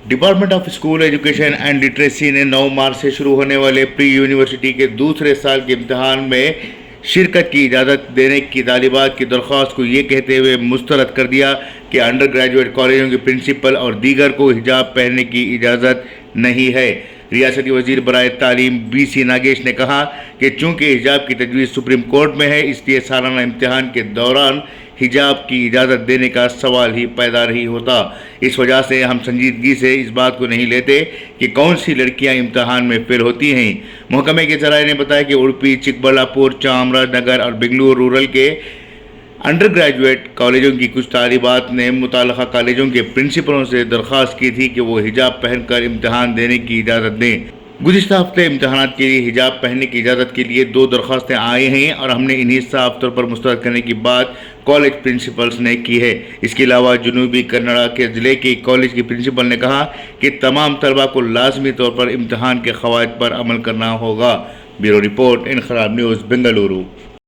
Department of school education and literacy ने 9 मार्च से शुरू होने वाले प्री यूनिवर्सिटी के दूसरे साल के इम्तहान में शिरकत की इजाज़त देने की तालिबात की दरख्वास्त को ये कहते हुए मुस्तरद कर दिया कि अंडर ग्रेजुएट कॉलेजों के प्रिंसिपल और दीगर को हिजाब पहनने की इजाज़त नहीं है। रियासती वज़ीर बराए तालीम BC नागेश ने कहा कि चूँकि हिजाब की तजवीज़ सुप्रीम कोर्ट में है, इसलिए सालाना इम्तिहान के दौरान हिजाब की इजाज़त देने का सवाल ही पैदा नहीं होता। इस वजह से हम संजीदगी से इस बात को नहीं लेते कि कौन सी लड़कियां इम्तहान में फेल होती हैं। महकमे के ज़राए ने बताया कि उड़पी, चिकबल्लापुर, चामराजनगर और बेंगलुरु रूरल के अंडर ग्रेजुएट कॉलेजों की कुछ तालिबात ने मुताल्लिक़ा कॉलेजों के प्रिंसिपलों से दरख्वास्त की थी कि वो हिजाब पहनकर इम्तहान देने की इजाज़त दें। गुज़िश्ता हफ्ते इम्तहानात के लिए हिजाब पहनने की इजाज़त के लिए 2 दरख्वास्तें आई हैं और हमने इन्हीं साफ तौर पर मुस्तरद करने की बात कॉलेज प्रिंसिपल्स ने की है। इसके अलावा जनूबी कन्नड़ा के ज़िले के कॉलेज की प्रिंसिपल ने कहा कि तमाम तलबा को लाजमी तौर पर इम्तहान के क़वाइद पर अमल करना होगा। Bureau report, Inquilab news, Bengaluru.